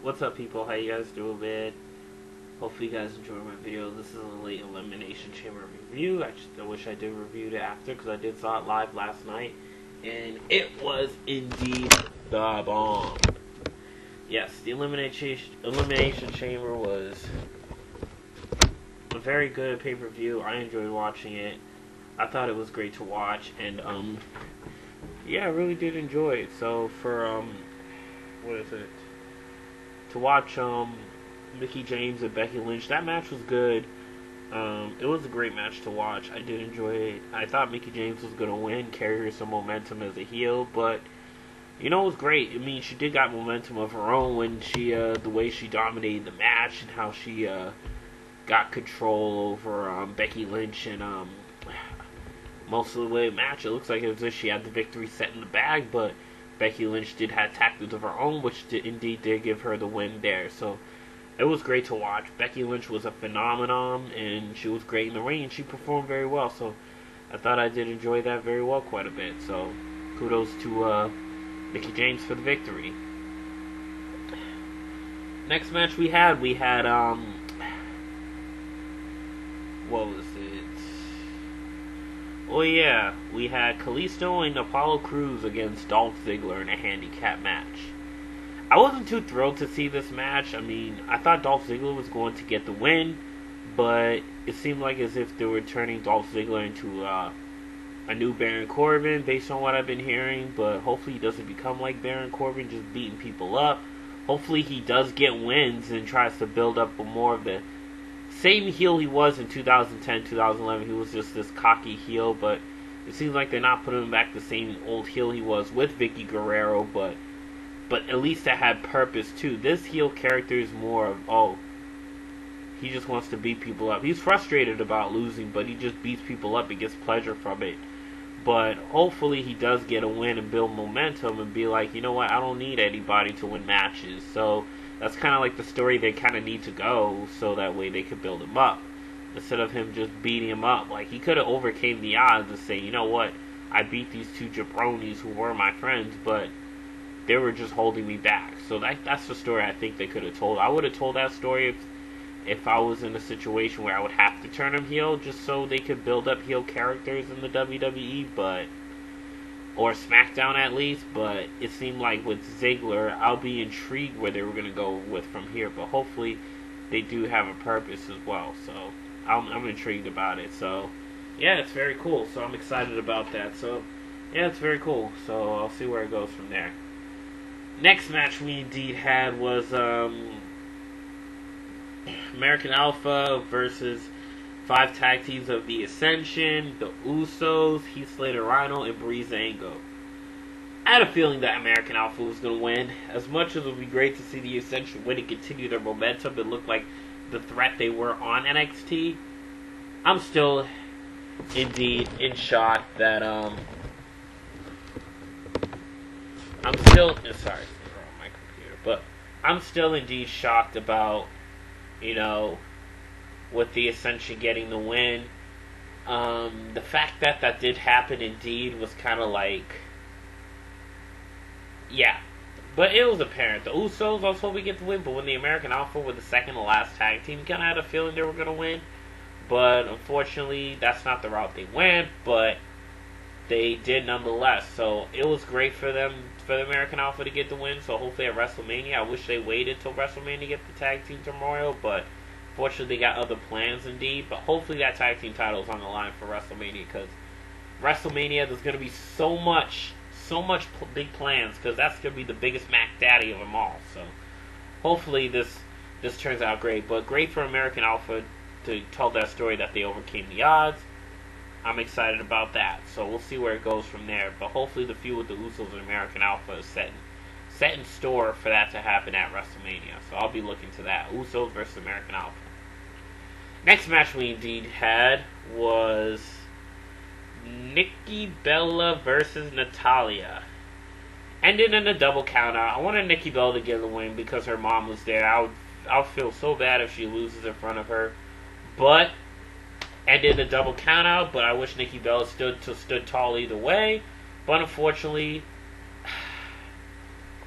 What's up, people? How you guys doing, man? Hopefully you guys enjoyed my video. This is a late Elimination Chamber review. I wish I did review it after, because I did saw it live last night, and it was indeed the bomb. Yes, the Elimination Chamber was a very good pay-per-view. I enjoyed watching it. I thought it was great to watch, and yeah, I really did enjoy it. So for to watch Mickie James and Becky Lynch, that match was good. It was a great match to watch. I did enjoy it. I thought Mickie James was gonna win, carry her some momentum as a heel, but it was great. I mean, she did got momentum of her own when she the way she dominated the match and how she got control over Becky Lynch, and most of the way the match, it looks like as if she had the victory set in the bag, but Becky Lynch did have tactics of her own, which indeed did give her the win there. So it was great to watch. Becky Lynch was a phenomenon, and she was great in the ring, and she performed very well. So I thought I did enjoy that very well quite a bit. So kudos to Mickie James for the victory. Next match we had what was it? Oh yeah, we had Kalisto and Apollo Crews against Dolph Ziggler in a handicap match. I wasn't too thrilled to see this match. I mean, I thought Dolph Ziggler was going to get the win, but it seemed like as if they were turning Dolph Ziggler into a new Baron Corbin, based on what I've been hearing. But hopefully he doesn't become like Baron Corbin, just beating people up. Hopefully he does get wins and tries to build up more of the same heel he was in 2010, 2011. He was just this cocky heel, but it seems like they're not putting him back the same old heel he was with Vicky Guerrero, but at least that had purpose too. This heel character is more of, he just wants to beat people up. He's frustrated about losing, but he just beats people up and gets pleasure from it. But hopefully he does get a win and build momentum and be like, you know what, I don't need anybody to win matches. So that's kind of like the story they kind of need to go, so that way they could build him up. Instead of him just beating him up. Like, he could have overcame the odds and say, you know what, I beat these two jabronis who were my friends, but they were just holding me back. So that's the story I think they could have told. I would have told that story if I was in a situation where I would have to turn him heel, just so they could build up heel characters in the WWE, or SmackDown at least. But it seemed like with Ziggler, I'll be intrigued where they were going to go with from here, but hopefully they do have a purpose as well. So I'm intrigued about it. So yeah, it's very cool. So I'm excited about that. So yeah, it's very cool. So I'll see where it goes from there. Next match we indeed had was American Alpha versus 5 tag teams of the Ascension, the Usos, Heath Slater, Rhino, and Breezango. I had a feeling that American Alpha was going to win. As much as it would be great to see the Ascension win and continue their momentum and look like the threat they were on NXT, I'm still indeed in shock that I'm still indeed shocked about, with the Ascension getting the win. The fact that did happen indeed was kind of like, yeah. But it was apparent. The Usos, I was hoping to get the win, but when the American Alpha were the second to last tag team, kind of had a feeling they were going to win. But unfortunately, that's not the route they went, but they did nonetheless. So it was great for them, for the American Alpha to get the win. So hopefully at WrestleMania, I wish they waited till WrestleMania to get the tag team turmoil, but fortunately they got other plans indeed. But hopefully that tag team title is on the line for WrestleMania, because WrestleMania, there's going to be so much big plans, because that's going to be the biggest Mac Daddy of them all. So hopefully this turns out great. But great for American Alpha to tell that story that they overcame the odds. I'm excited about that. So we'll see where it goes from there. But hopefully the feud with the Usos and American Alpha is set in store for that to happen at WrestleMania. So I'll be looking to that. Usos versus American Alpha. Next match we indeed had was Nikki Bella versus Natalya. Ended in a double countout. I wanted Nikki Bella to get the win because her mom was there. I'll feel so bad if she loses in front of her. But ended a double countout, but I wish Nikki Bella stood tall either way. But unfortunately,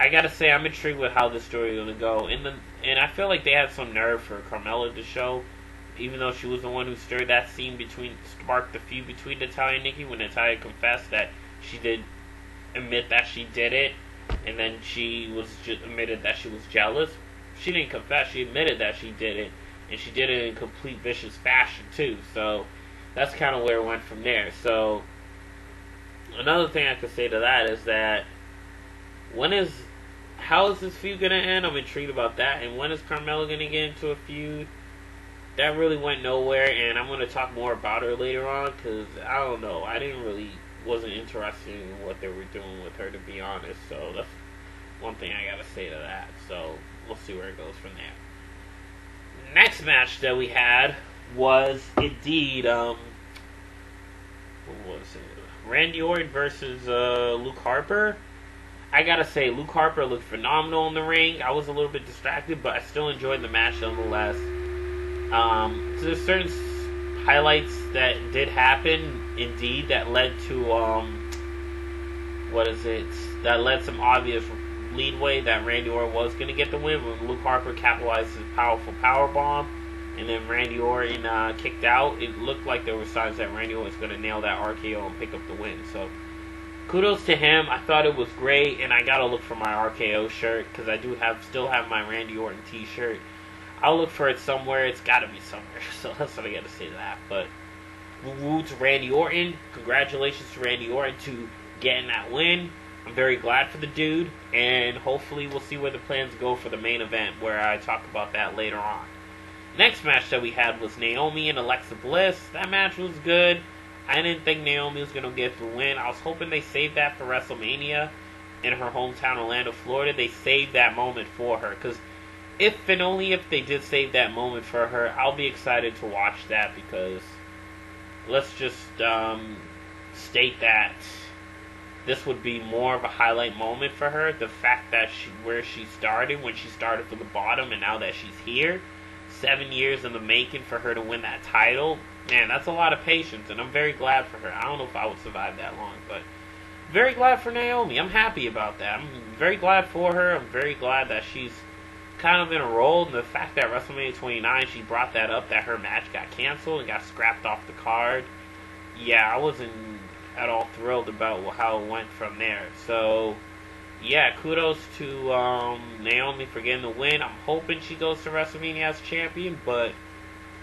I gotta say, I'm intrigued with how this story is gonna go. And I feel like they had some nerve for Carmella to show, even though she was the one who stirred that sparked the feud between Natalya and Nikki when Natalya confessed that she did admit that she did it, and then she was just admitted that she was jealous. She didn't confess; she admitted that she did it, and she did it in complete vicious fashion too. So that's kind of where it went from there. So another thing I could say to that is that how is this feud gonna end? I'm intrigued about that. And when is Carmella gonna get into a feud? That really went nowhere, and I'm gonna talk more about her later on because I don't know. Wasn't interested in what they were doing with her, to be honest. So that's one thing I gotta say to that. So we'll see where it goes from there. Next match that we had was indeed what was it? Randy Orton versus Luke Harper. I gotta say, Luke Harper looked phenomenal in the ring. I was a little bit distracted, but I still enjoyed the match nonetheless. So there's certain highlights that did happen, indeed, that led to that led some obvious leadway that Randy Orton was going to get the win when Luke Harper capitalized his powerful powerbomb, and then Randy Orton kicked out. It looked like there were signs that Randy Orton was going to nail that RKO and pick up the win. So kudos to him. I thought it was great, and I gotta look for my RKO shirt because I still have my Randy Orton T-shirt. I'll look for it somewhere. It's gotta be somewhere. So that's what I gotta say to that. But woo to Randy Orton. Congratulations to Randy Orton to getting that win. I'm very glad for the dude, and hopefully we'll see where the plans go for the main event, where I talk about that later on. Next match that we had was Naomi and Alexa Bliss. That match was good. I didn't think Naomi was going to get the win. I was hoping they saved that for WrestleMania in her hometown, Orlando, Florida. They saved that moment for her. Because if and only if they did save that moment for her, I'll be excited to watch that. Because let's just state that this would be more of a highlight moment for her. The fact that where she started, when she started from the bottom, and now that she's here, 7 years in the making for her to win that title. Man, that's a lot of patience, and I'm very glad for her. I don't know if I would survive that long, but very glad for Naomi. I'm happy about that. I'm very glad for her. I'm very glad that she's kind of in a role. And the fact that WrestleMania 29, she brought that up, that her match got canceled and got scrapped off the card. Yeah, I wasn't at all thrilled about how it went from there. So, yeah, kudos to Naomi for getting the win. I'm hoping she goes to WrestleMania as champion, but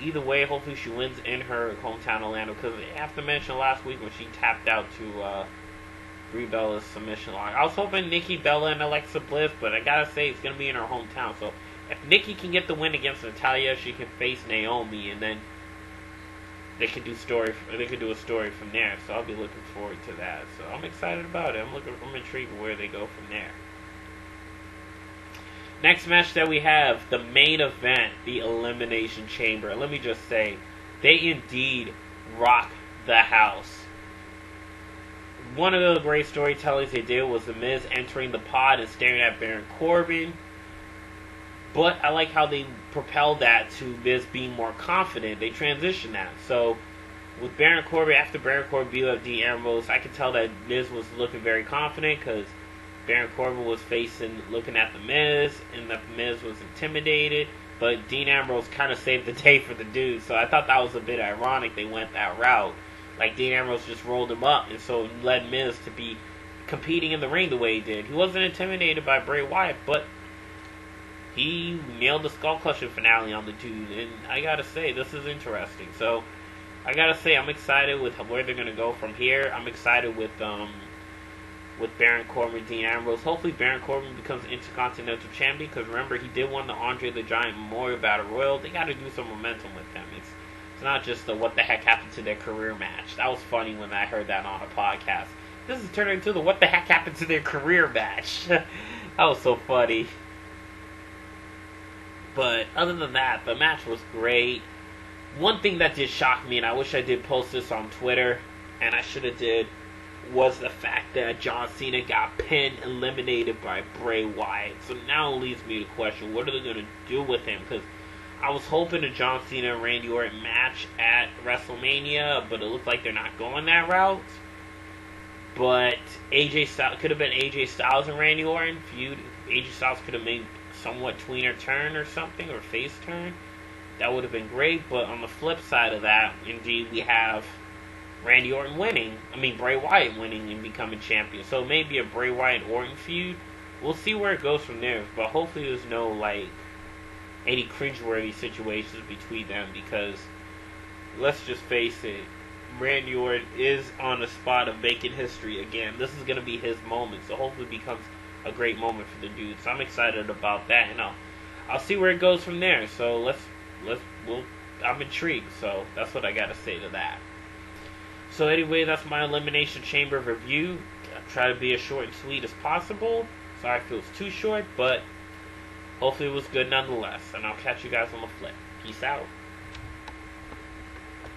either way, hopefully she wins in her hometown Orlando. Because I have to mention last week when she tapped out to Brie Bella's submission lock. I was hoping Nikki Bella and Alexa Bliss, but I gotta say it's gonna be in her hometown. So if Nikki can get the win against Natalya, she can face Naomi, and then they could do a story from there. So I'll be looking forward to that. So I'm excited about it. I'm intrigued where they go from there. Next match that we have, the main event, the Elimination Chamber. Let me just say, they indeed rock the house. One of the great storytellings they did was The Miz entering the pod and staring at Baron Corbin. But I like how they propelled that to Miz being more confident. They transitioned that. So with Baron Corbin, after Baron Corbin beat up Dean Ambrose, I could tell that Miz was looking very confident because Baron Corbin was looking at The Miz, and the Miz was intimidated. But Dean Ambrose kind of saved the day for the dude. So I thought that was a bit ironic they went that route. Like, Dean Ambrose just rolled him up, and so led Miz to be competing in the ring the way he did. He wasn't intimidated by Bray Wyatt, but he nailed the skull crushing finale on the dude. And I gotta say, this is interesting. So I gotta say, I'm excited with where they're gonna go from here. I'm excited with Baron Corbin, Dean Ambrose. Hopefully Baron Corbin becomes Intercontinental Champion, because remember, he did win the Andre the Giant Memorial Battle Royal. They gotta do some momentum with them. It's not just the what the heck happened to their career match. That was funny when I heard that on a podcast. This is turning into the what the heck happened to their career match. That was so funny. But other than that, the match was great. One thing that did shock me, and I wish I did post this on Twitter, and I should have did, was the fact that John Cena got eliminated by Bray Wyatt. So now it leads me to question, what are they going to do with him? Because I was hoping a John Cena and Randy Orton match at WrestleMania, but it looks like they're not going that route. But AJ Styles could have been AJ Styles and Randy Orton feud. AJ Styles could have made somewhat tweener turn or something, or face turn. That would have been great. But on the flip side of that, indeed, we have Randy Orton winning. Bray Wyatt winning and becoming champion. So maybe a Bray Wyatt Orton feud. We'll see where it goes from there. But hopefully there's no, any cringeworthy situations between them, because let's just face it, Randy Orton is on the spot of making history again. This is going to be his moment, so hopefully it becomes a great moment for the dude. So I'm excited about that, and I'll see where it goes from there. So I'm intrigued. So that's what I got to say to that. So anyway, that's my Elimination Chamber review. I try to be as short and sweet as possible. Sorry if it was too short, but hopefully it was good nonetheless. And I'll catch you guys on the flip. Peace out.